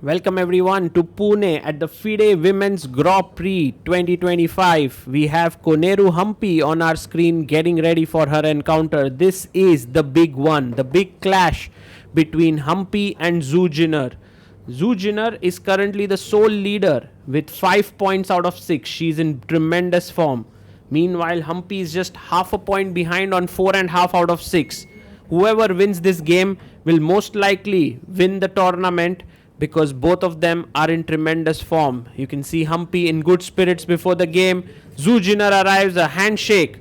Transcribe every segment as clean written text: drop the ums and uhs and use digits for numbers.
Welcome everyone to Pune at the FIDE Women's Grand Prix 2025. We have Koneru Humpy on our screen getting ready for her encounter. This is the big one, the big clash between Humpy and Zhu Jiner. Zhu Jiner is currently the sole leader with 5 points out of 6. She's in tremendous form. Meanwhile, Humpy is just half a point behind on 4.5 out of 6. Whoever wins this game will most likely win the tournament because both of them are in tremendous form. You can see Humpy in good spirits before the game. Zhu Jiner arrives, a handshake.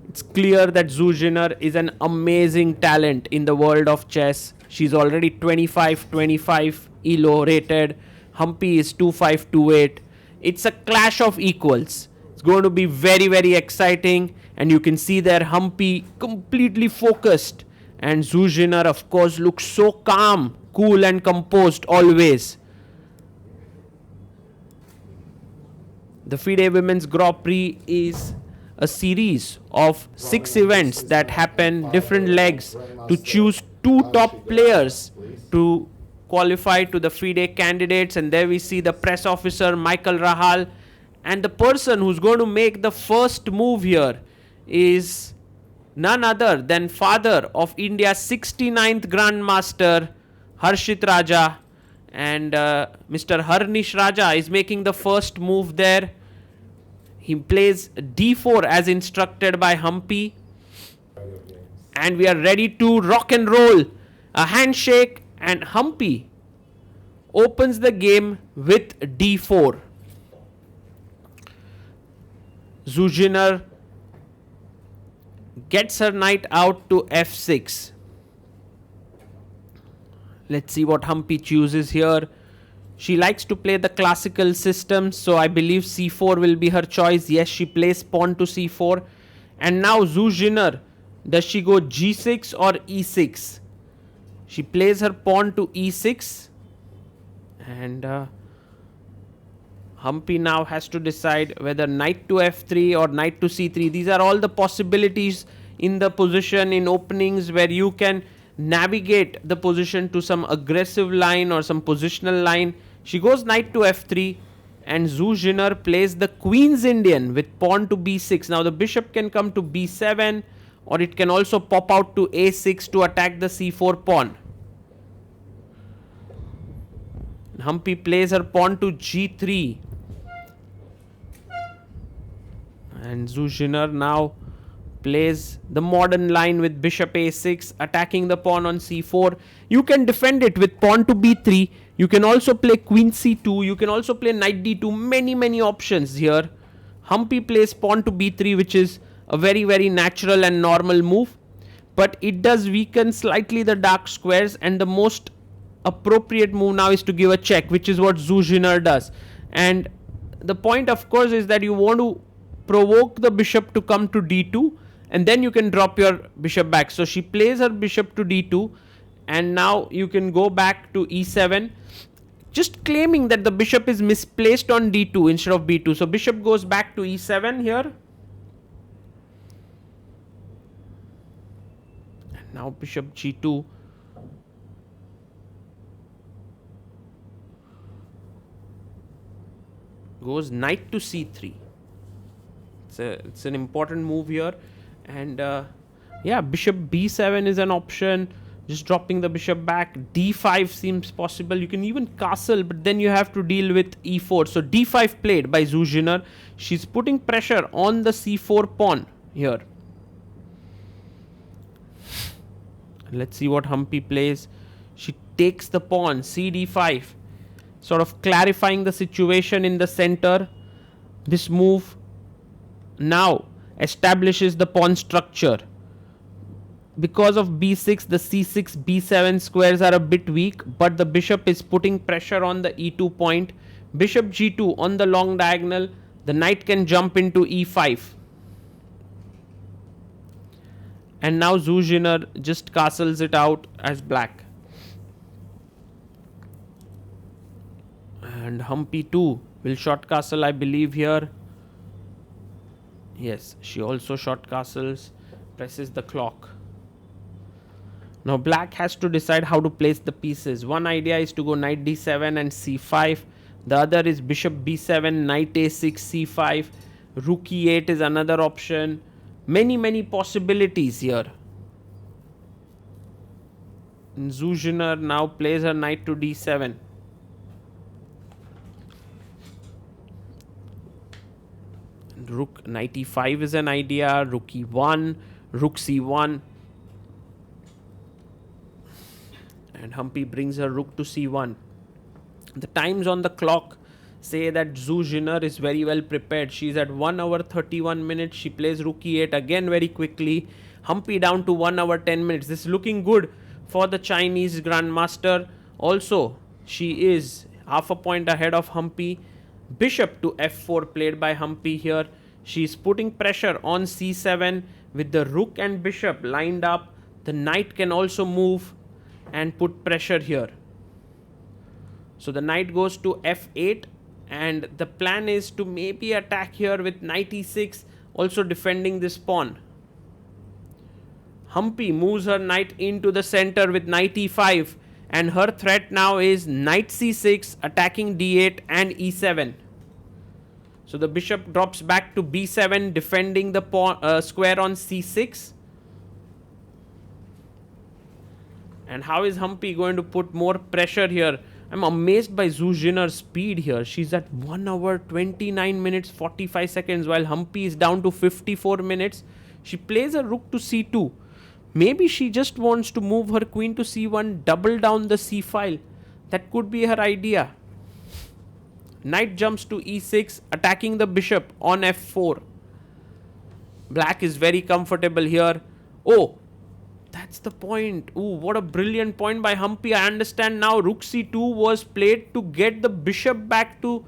It's clear that Zhu Jiner is an amazing talent in the world of chess. She's already 25-25 ELO rated. Humpy is 2528. It's a clash of equals. It's going to be very, very exciting. And you can see there Humpy completely focused. And Zhu Jiner, of course, looks so calm, cool and composed always. The FIDE Women's Grand Prix is a series of 6 events that happen, different legs, to choose 2 top players to qualify to the FIDE candidates. And there we see the press officer Michael Rahal. And the person who's going to make the first move here is none other than father of India's 69th Grandmaster, Harshit Raja, and Mr. Harnish Raja is making the first move there. He plays d4 as instructed by Humpy. And we are ready to rock and roll. A handshake, and Humpy opens the game with d4. Zhu Jiner gets her knight out to f6. Let's see what Humpy chooses here. She likes to play the classical system, so I believe c4 will be her choice. Yes, she plays pawn to c4. And now Zhu Jiner, does she go g6 or e6? She plays her pawn to e6. And Humpy now has to decide whether knight to f3 or knight to c3. These are all the possibilities in the position, in openings, where you can navigate the position to some aggressive line or some positional line. She goes knight to f3, and Zhu Jiner plays the Queen's Indian with pawn to b6. Now the bishop can come to b7, or it can also pop out to a6 to attack the c4 pawn. Humpy plays her pawn to g3. And Zhu Jiner now plays the modern line with bishop a6, attacking the pawn on c4. You can defend it with pawn to b3. You can also play queen c2. You can also play knight d2. Many options here. Humpy plays pawn to b3, which is a very, very natural and normal move. But it does weaken slightly the dark squares, and the most appropriate move now is to give a check, which is what Zhu Jiner does. And the point, of course, is that you want to provoke the bishop to come to d2, and then you can drop your bishop back. So she plays her bishop to d2, and now you can go back to e7, just claiming that the bishop is misplaced on d2 instead of b2. So bishop goes back to e7 here. And now bishop g2. Goes knight to c3. It's an important move here. And yeah, bishop b7 is an option. Just dropping the bishop back. d5 seems possible. You can even castle, but then you have to deal with e4. So d5 played by Zhu Jiner. She's putting pressure on the c4 pawn here. Let's see what Humpy plays. She takes the pawn, c d5. Sort of clarifying the situation in the center. This move now establishes the pawn structure. Because of b6, the c6, b7 squares are a bit weak, but the bishop is putting pressure on the e2 point. Bishop g2 on the long diagonal. The knight can jump into e5. And now Zhu Jiner just castles it out as black. And Humpy too will short castle, I believe, here. Yes, she also short castles, presses the clock. Now black has to decide how to place the pieces. One idea is to go knight d7 and c5. The other is bishop b7, knight a6, c5. Rook e8 is another option. Many possibilities here. Zhu Jiner now plays her knight to d7. Rook knight e5 is an idea. Rook e1, rook c1. And Humpy brings her rook to c1. The times on the clock say that Zhu Jiner is very well prepared. She's at 1 hour 31 minutes. She plays rook e8 again very quickly. Humpy down to 1 hour 10 minutes. This is looking good for the Chinese Grandmaster. Also, she is half a point ahead of Humpy. Bishop to f4 played by Humpy here. She is putting pressure on c7 with the rook and bishop lined up. The knight can also move and put pressure here. So the knight goes to f8 and the plan is to maybe attack here with knight e6, also defending this pawn. Humpy moves her knight into the center with knight e5 and her threat now is knight c6 attacking d8 and e7. So the bishop drops back to b7 defending the pawn, square on c6. And how is Humpy going to put more pressure here? I'm amazed by Zhu Jiner's speed here. She's at 1 hour 29 minutes 45 seconds while Humpy is down to 54 minutes. She plays a rook to c2. Maybe she just wants to move her queen to c1, double down the c file. That could be her idea. Knight jumps to e6, attacking the bishop on f4. Black is very comfortable here. Oh, that's the point. Ooh, what a brilliant point by Humpy. I understand now. Rook c2 was played to get the bishop back to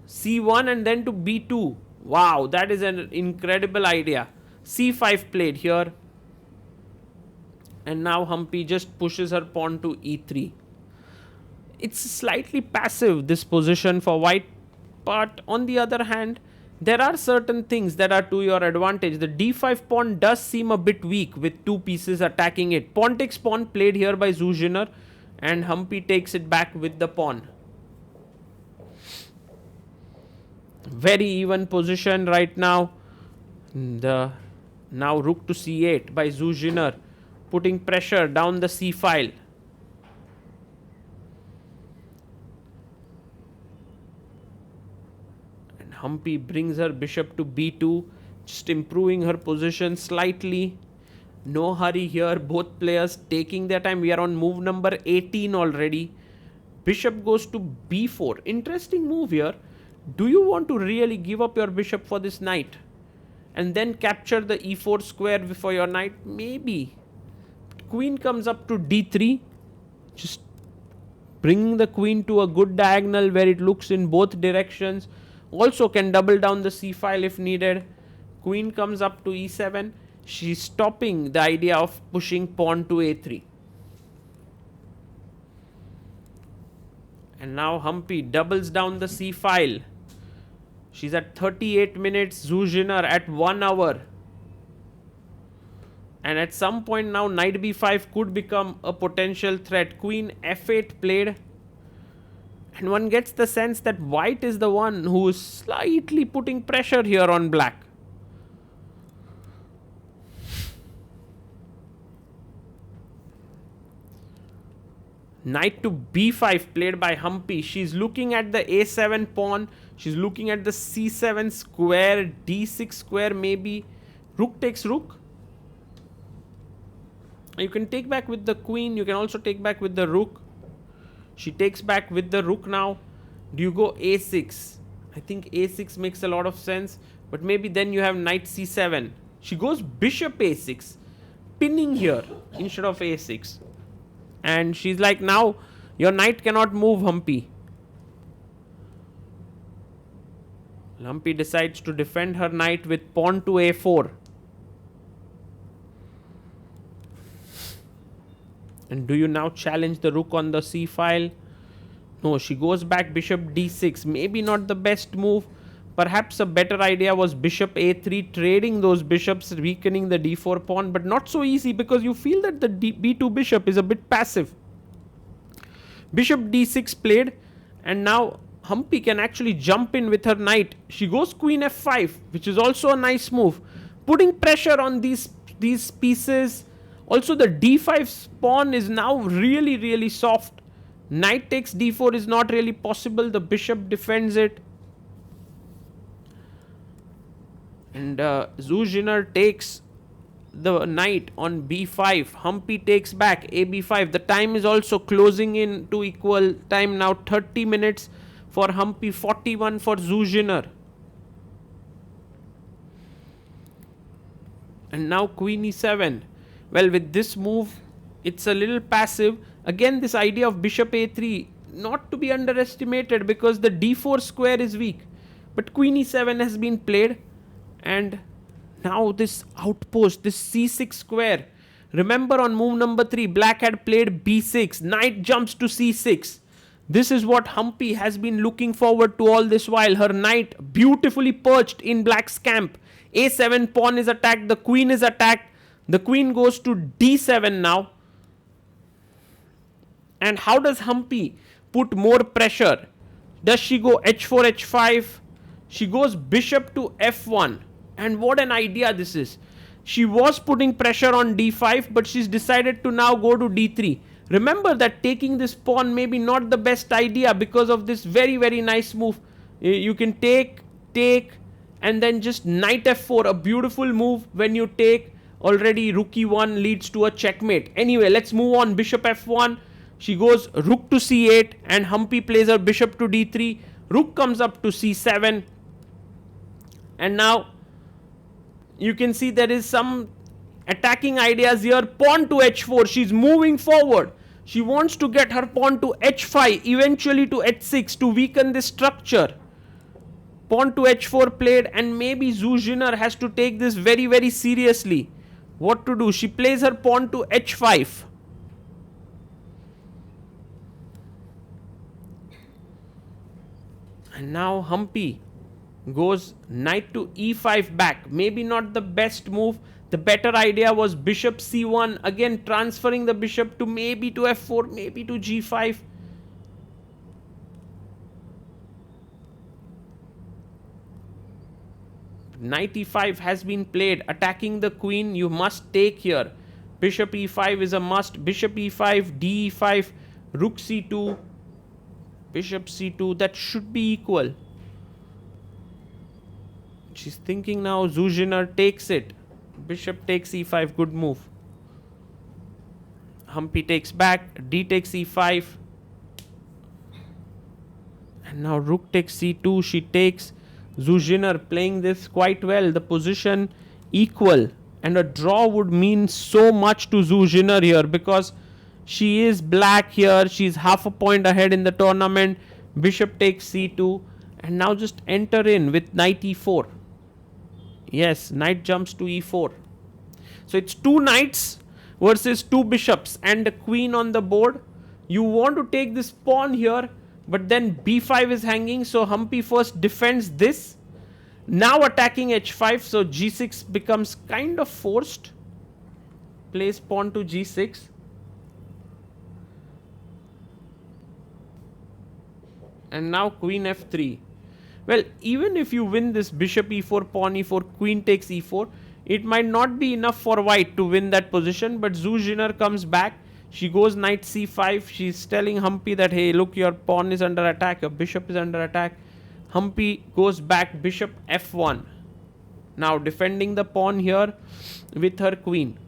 c1 and then to b2. Wow, that is an incredible idea. c5 played here. And now Humpy just pushes her pawn to e3. It's slightly passive, this position for white. But on the other hand, there are certain things that are to your advantage. The d5 pawn does seem a bit weak with two pieces attacking it. Pawn takes pawn played here by Zhu Jiner, and Humpy takes it back with the pawn. Very even position right now. Now rook to c8 by Zhu Jiner, putting pressure down the c file. Humpy brings her bishop to b2, just improving her position slightly. No hurry here, both players taking their time. We are on move number 18 already. Bishop goes to b4. Interesting move here. Do you want to really give up your bishop for this knight and then capture the e4 square before your knight? Maybe. Queen comes up to d3, just bringing the queen to a good diagonal where it looks in both directions. Also can double down the c file if needed. Queen comes up to e7. She's stopping the idea of pushing pawn to a3. And now Humpy doubles down the c file. She's at 38 minutes. Zhu Jiner at 1 hour. And at some point now knight b5 could become a potential threat. Queen f8 played. And one gets the sense that white is the one who is slightly putting pressure here on black. Knight to b5 played by Humpy. She's looking at the a7 pawn. She's looking at the c7 square, d6 square maybe. Rook takes rook. You can take back with the queen. You can also take back with the rook. She takes back with the rook now. Do you go a6? I think a6 makes a lot of sense. But maybe then you have knight c7. She goes bishop a6. Pinning here instead of a6. And she's like, now your knight cannot move, Humpy. Humpy decides to defend her knight with pawn to a4. And do you now challenge the rook on the c file? No, she goes back bishop d6. Maybe not the best move, Perhaps a better idea was bishop a3, trading those bishops, weakening the d4 pawn, but not so easy because you feel that the b2 bishop is a bit passive. Bishop d6 played, and now Humpy can actually jump in with her knight. She goes queen f5, which is also a nice move, putting pressure on these pieces. Also, the d5 pawn is now really soft. Knight takes d4 is not really possible. The bishop defends it. And Zhu Jiner takes the knight on b5. Humpy takes back a b5. The time is also closing in to equal time now. 30 minutes for Humpy, 41 for Zhu Jiner. And now queen e7. Well, with this move, it's a little passive. Again, this idea of bishop a3, not to be underestimated because the d4 square is weak. But queen e7 has been played. And now this outpost, this c6 square. Remember on move number 3, black had played b6. Knight jumps to c6. This is what Humpy has been looking forward to all this while. Her knight beautifully perched in black's camp. a7 pawn is attacked. The queen is attacked. The queen goes to d7 now. And how does Humpy put more pressure? Does she go h4, h5? She goes bishop to f1. And what an idea this is. She was putting pressure on d5, but she's decided to now go to d3. Remember that taking this pawn may be not the best idea because of this very nice move. You can take, and then just knight f4. A beautiful move when you take. Already rook e1 leads to a checkmate. Anyway, let's move on. Bishop f1. She goes rook to c8, and Humpy plays her bishop to d3. Rook comes up to c7. And now you can see there is some attacking ideas here. Pawn to h4. She's moving forward. She wants to get her pawn to h5, eventually to h6 to weaken this structure. Pawn to h4 played, and maybe Zhu Jiner has to take this very seriously. What to do? She plays her pawn to h5. And now Humpy goes knight to e5 back. Maybe not the best move. The better idea was bishop c1. Again, transferring the bishop to maybe to f4, maybe to g5. Knight e5 has been played. Attacking the queen, you must take here. Bishop e5 is a must. Bishop e5, d e5, rook c2, bishop c2. That should be equal. She's thinking now. Zhu Jiner takes it. Bishop takes e5. Good move. Humpy takes back. D takes e5. And now rook takes c2. She takes. Zhu Jiner playing this quite well. The position equal. And a draw would mean so much to Zhu Jiner here because she is black here. She's half a point ahead in the tournament. Bishop takes c2. And now just enter in with knight e4. Yes, knight jumps to e4. So it's 2 knights versus 2 bishops and a queen on the board. You want to take this pawn here, but then b5 is hanging. So Humpy first defends this. Now attacking h5. So g6 becomes kind of forced. Plays pawn to g6. And now queen f3. Well, even if you win this bishop e4, pawn e4, queen takes e4, it might not be enough for white to win that position. But Zhu Jiner comes back. She goes knight c5. She's telling Humpy that, hey, look, your pawn is under attack. Your bishop is under attack. Humpy goes back, bishop f1. Now defending the pawn here with her queen.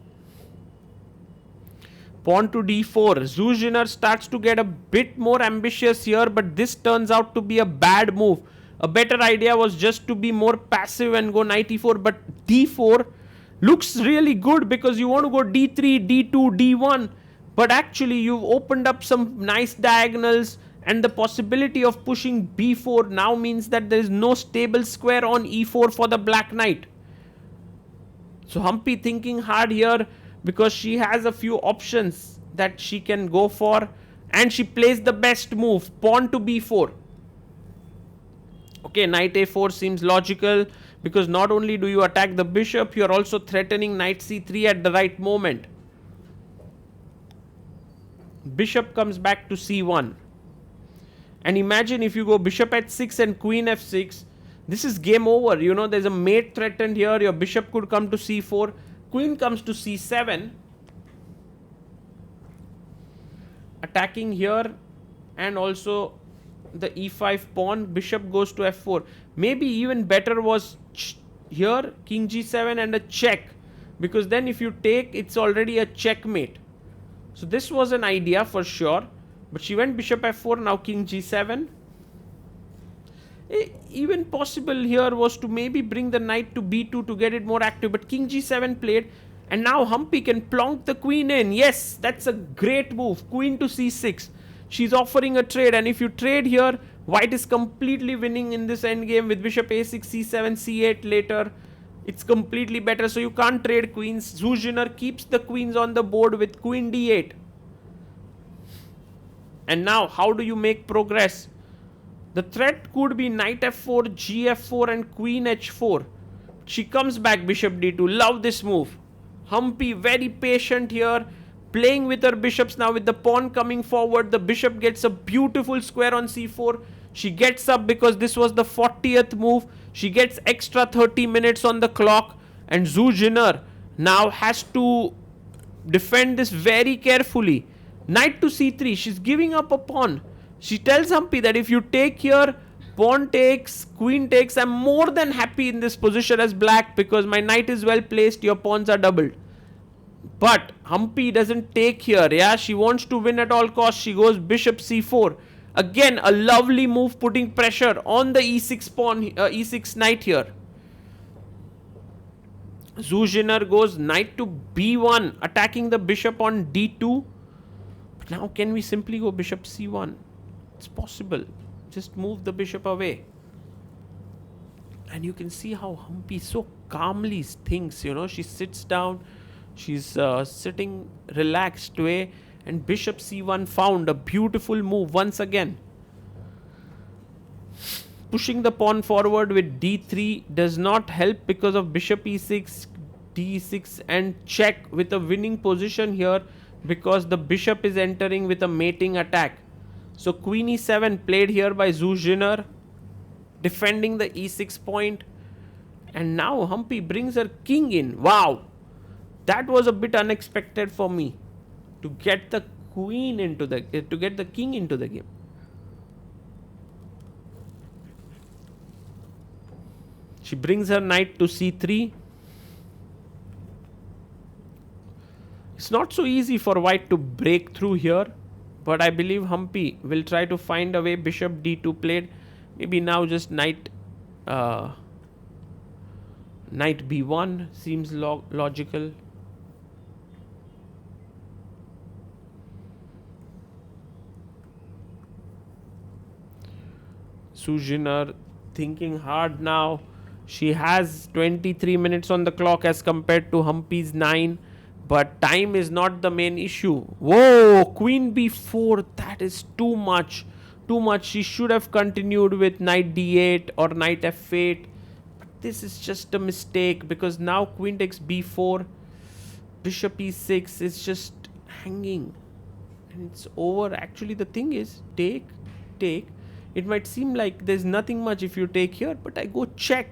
Pawn to d4. Zhu Jiner starts to get a bit more ambitious here, but this turns out to be a bad move. A better idea was just to be more passive and go knight e4, but d4 looks really good because you want to go d3, d2, d1, but actually you've opened up some nice diagonals, and the possibility of pushing b4 now means that there is no stable square on e4 for the black knight. So Humpy thinking hard here because she has a few options that she can go for, and she plays the best move, pawn to b4. Okay, knight a4 seems logical, because not only do you attack the bishop, you're also threatening knight c3 at the right moment. Bishop comes back to c1. And imagine if you go bishop h6 and queen f6, this is game over. You know, there's a mate threatened here. Your bishop could come to c4. Queen comes to c7. Attacking here, and also the e5 pawn. Bishop goes to f4. Maybe even better was here, king g7 and a check. Because then if you take, it's already a checkmate. So this was an idea for sure. But she went bishop f4, now king g7. Even possible here was to maybe bring the knight to b2 to get it more active. But king g7 played. And now Humpy can plonk the queen in. Yes, that's a great move. Queen to c6. She's offering a trade. And if you trade here, white is completely winning in this endgame with bishop a6, c7, c8 later. It's completely better. So you can't trade queens. Zhu Jiner keeps the queens on the board with queen d8. And now, how do you make progress? The threat could be knight f4, gf4 and queen h4. She comes back bishop d2. Love this move. Humpy very patient here. Playing with her bishops now with the pawn coming forward. The bishop gets a beautiful square on c4. She gets up because this was the 40th move. She gets extra 30 minutes on the clock. And Zhu Jiner now has to defend this very carefully. Knight to c3. She's giving up a pawn. She tells Humpy that if you take here, pawn takes, queen takes. I'm more than happy in this position as black because my knight is well placed. Your pawns are doubled. But Humpy doesn't take here. Yeah, she wants to win at all costs. She goes bishop c4. Again, a lovely move putting pressure on the e6 pawn, e6 knight here. Zhu Jiner goes knight to b1, attacking the bishop on d2. But now can we simply go bishop c1? It's possible. Just move the bishop away. And you can see how Humpy so calmly thinks, you know. She sits down. She's sitting relaxed way. And bishop c1 found a beautiful move once again. Pushing the pawn forward with d3 does not help because of bishop e6, d6 and check with a winning position here because the bishop is entering with a mating attack. So queen e7 played here by Zhu Jiner, defending the e6 point. And now Humpy brings her king in. Wow! That was a bit unexpected for me. To get the queen into the to get the king into the game. She brings her knight to c3. It's not so easy for white to break through here, but I believe Humpy will try to find a way. Bishop d2 played. Maybe now just knight b1 seems logical. Zhu Jiner thinking hard now. She has 23 minutes on the clock as compared to Humpy's 9. But time is not the main issue. Whoa! Queen b4. That is too much. Too much. She should have continued with knight d8 or knight f8. But this is just a mistake because now queen takes b4. Bishop e6 is just hanging. And it's over. Actually, the thing is, take. It might seem like there's nothing much if you take here, but I go check.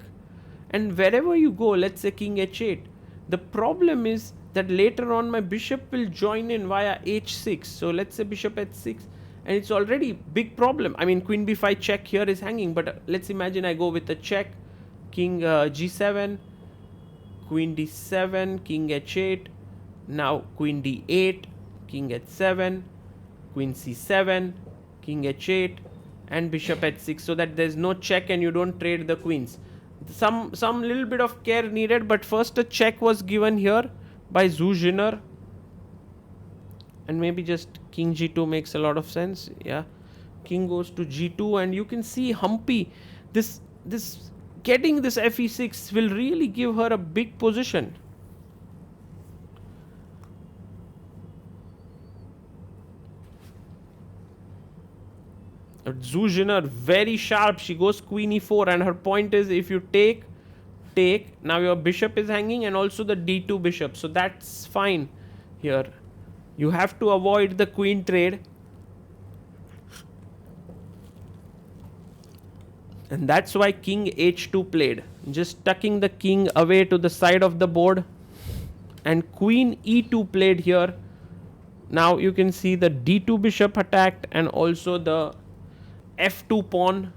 And wherever you go, let's say king h8. The problem is that later on my bishop will join in via h6. So let's say bishop h6. And it's already big problem. I mean, queen b5 check here is hanging. But let's imagine I go with a check. King g7. Queen d7. King h8. Now queen d8. King h7. Queen c7. King h8. And bishop h6, so that there's no check and you don't trade the queens. Some little bit of care needed, but first a check was given here by Zhu Jiner. And maybe just king g2 makes a lot of sense. Yeah, king goes to g2 and you can see Humpy, this getting this fe6 will really give her a big position. Zhu Jiner very sharp. She goes queen e4, and her point is if you take, now your bishop is hanging and also the d2 bishop. So that's fine here. You have to avoid the queen trade. And that's why king h2 played. Just tucking the king away to the side of the board. And queen e2 played here. Now you can see the d2 bishop attacked and also the f2 pawn.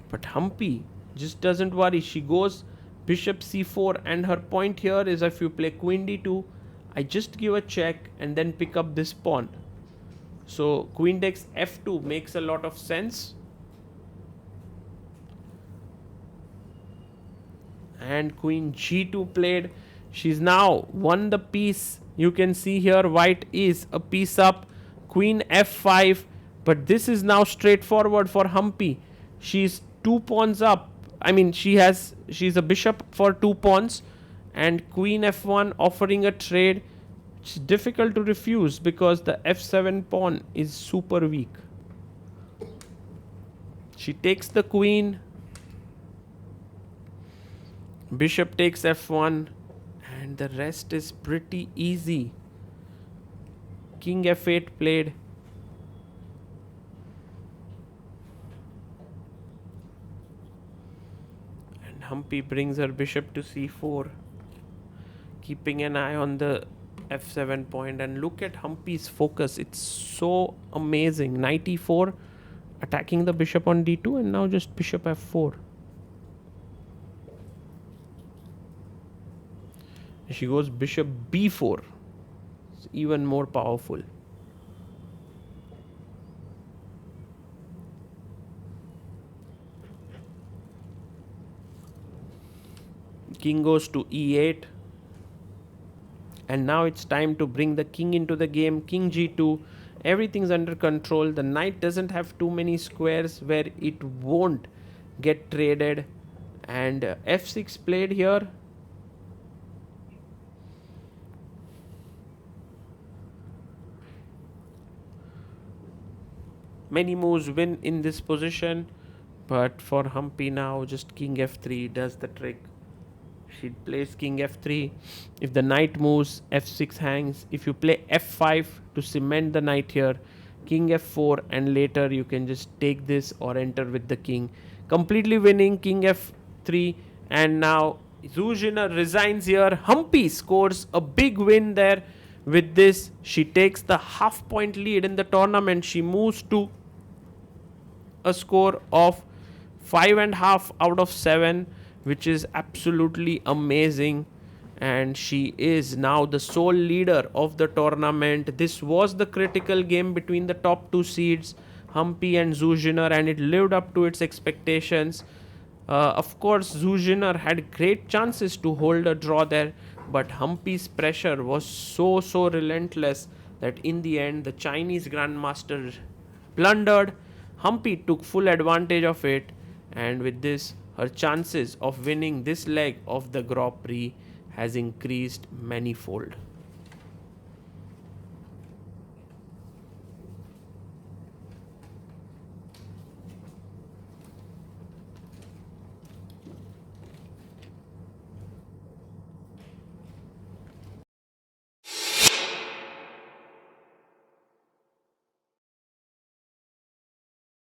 But Humpy just doesn't worry. She goes bishop c4, and her point here is if you play queen d2, I just give a check and then pick up this pawn. So queen takes f2 makes a lot of sense. And queen g2 played. She's now won the piece. You can see here white is a piece up. Queen f5. But this is now straightforward for Humpy. She's 2 pawns up. I mean, she's a bishop for 2 pawns. And queen f1 offering a trade. It's difficult to refuse because the f7 pawn is super weak. She takes the queen. Bishop takes f1. And the rest is pretty easy. King f8 played. And Humpy brings her bishop to c4. Keeping an eye on the f7 point. And look at Humpy's focus. It's so amazing. Knight e4. Attacking the bishop on d2. And now just bishop f4. She goes bishop b4. It's even more powerful. King goes to e8. And now it's time to bring the king into the game. King g2. Everything's under control. The knight doesn't have too many squares where it won't get traded. And f6 played here. Many moves win in this position, but for Humpy now just king f3 does the trick. She plays king f3. If the knight moves, f6 hangs. If you play f5 to cement the knight here, king f4, and later you can just take this or enter with the king. Completely winning, king f3, and now Zhu Jiner resigns here. Humpy scores a big win there. With this, she takes the half-point lead in the tournament. She moves to a score of 5.5 out of 7, which is absolutely amazing. And she is now the sole leader of the tournament. This was the critical game between the top 2 seeds, Humpy and Zhu Jiner, and it lived up to its expectations. Of course, Zhu Jiner had great chances to hold a draw there, but Humpy's pressure was so relentless that in the end, the Chinese Grandmaster blundered. Humpy took full advantage of it, and with this, her chances of winning this leg of the Grand Prix has increased manifold.